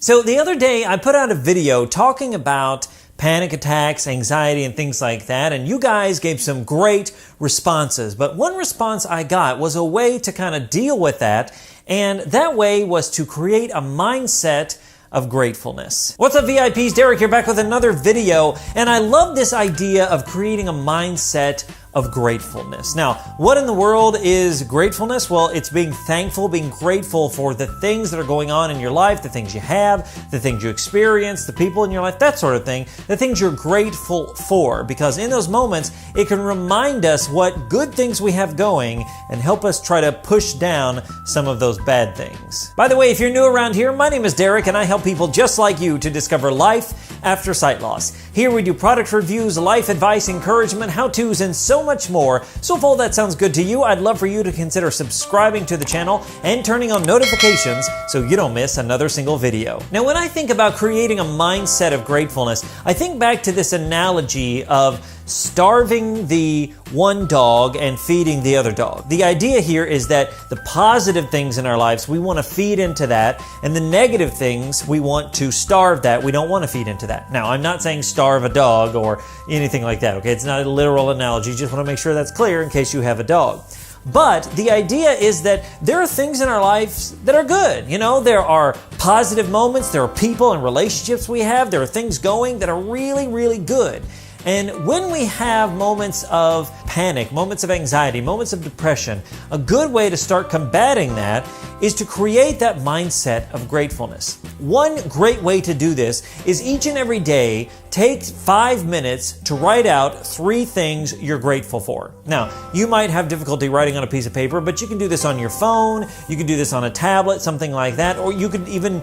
So the other day I put out a video talking about panic attacks, anxiety, and things like that, and you guys gave some great responses. But one response I got was a way to kind of deal with that, and that way was to create a mindset of gratefulness. What's up, VIPs? Derek here, back with another video, and I love this idea of creating a mindset of gratefulness. Now, what in the world is gratefulness? Well, it's being thankful, being grateful for the things that are going on in your life, the things you have, the things you experience, the people in your life, that sort of thing, the things you're grateful for, because in those moments, it can remind us what good things we have going and help us try to push down some of those bad things. By the way, if you're new around here, my name is Derek, and I help people just like you to discover life after sight loss. Here we do product reviews, life advice, encouragement, how-tos, and so much more. So if all that sounds good to you, I'd love for you to consider subscribing to the channel and turning on notifications so you don't miss another single video. Now, when I think about creating a mindset of gratefulness, I think back to this analogy of starving the one dog and feeding the other dog. The idea here is that the positive things in our lives, we want to feed into that, and the negative things, we want to starve that. We don't want to feed into that. Now, I'm not saying starve a dog or anything like that, okay? It's not a literal analogy. Just want to make sure that's clear in case you have a dog. But the idea is that there are things in our lives that are good. You know, there are positive moments, there are people and relationships we have, there are things going that are really, really good. And when we have moments of panic, moments of anxiety, moments of depression, a good way to start combating that is to create that mindset of gratefulness. One great way to do this is each and every day, take 5 minutes to write out 3 things you're grateful for. Now, you might have difficulty writing on a piece of paper, but you can do this on your phone, you can do this on a tablet, something like that, or you could even,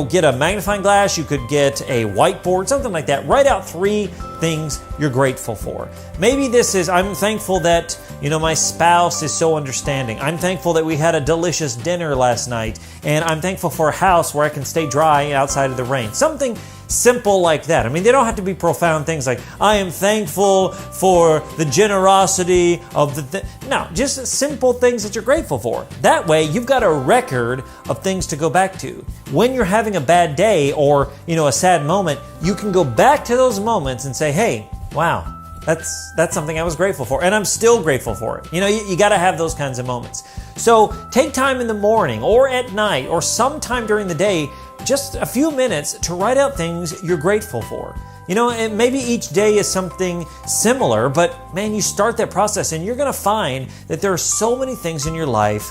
get a magnifying glass, you could get a whiteboard, something like that. Write out 3 things you're grateful for. Maybe this is, I'm thankful that, my spouse is so understanding. I'm thankful that we had a delicious dinner last night, and I'm thankful for a house where I can stay dry outside of the rain. Something simple like that. I mean, they don't have to be profound things like, I am thankful for the generosity of no, just simple things that you're grateful for. That way, you've got a record of things to go back to. When you're having a bad day or, a sad moment, you can go back to those moments and say, hey, wow, that's something I was grateful for, and I'm still grateful for it. You got to have those kinds of moments. So take time in the morning or at night or sometime during the day, just a few minutes to write out things you're grateful for. And maybe each day is something similar, but man, you start that process and you're going to find that there are so many things in your life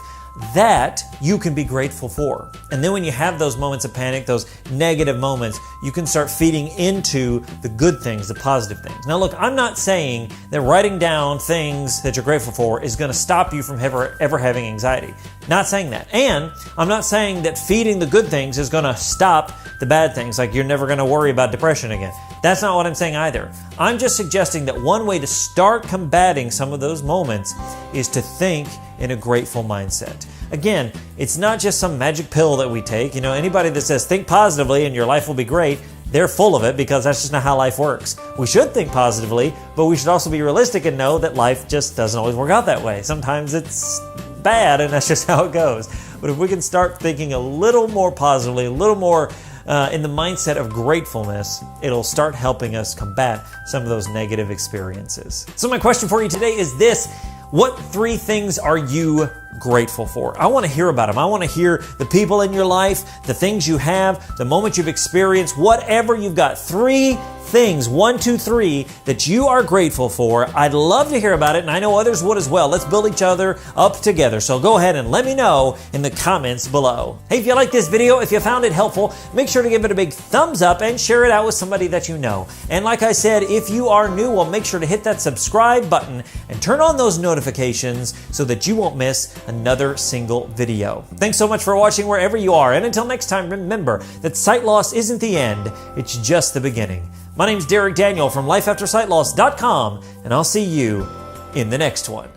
that you can be grateful for. And then when you have those moments of panic, those negative moments, you can start feeding into the good things, the positive things. Now look, I'm not saying that writing down things that you're grateful for is going to stop you from ever having anxiety. Not saying that. And I'm not saying that feeding the good things is going to stop the bad things, like you're never going to worry about depression again. That's not what I'm saying either. I'm just suggesting that one way to start combating some of those moments is to think in a grateful mindset. Again, it's not just some magic pill that we take. Anybody that says think positively and your life will be great, they're full of it, because that's just not how life works. We should think positively, but we should also be realistic and know that life just doesn't always work out that way. Sometimes it's bad and that's just how it goes. But if we can start thinking a little more positively, a little more in the mindset of gratefulness, it'll start helping us combat some of those negative experiences. So my question for you today is this: what 3 things are you grateful for? I want to hear about them. I want to hear the people in your life, the things you have, the moments you've experienced, whatever you've got. 3 things, 1, 2, 3, that you are grateful for. I'd love to hear about it, and I know others would as well. Let's build each other up together. So go ahead and let me know in the comments below. Hey, if you like this video, if you found it helpful, make sure to give it a big thumbs up and share it out with somebody that you know. And like I said, if you are new, well, make sure to hit that subscribe button and turn on those notifications so that you won't miss another single video. Thanks so much for watching wherever you are. And until next time, remember that sight loss isn't the end. It's just the beginning. My name's Derek Daniel from lifeaftersightloss.com, and I'll see you in the next one.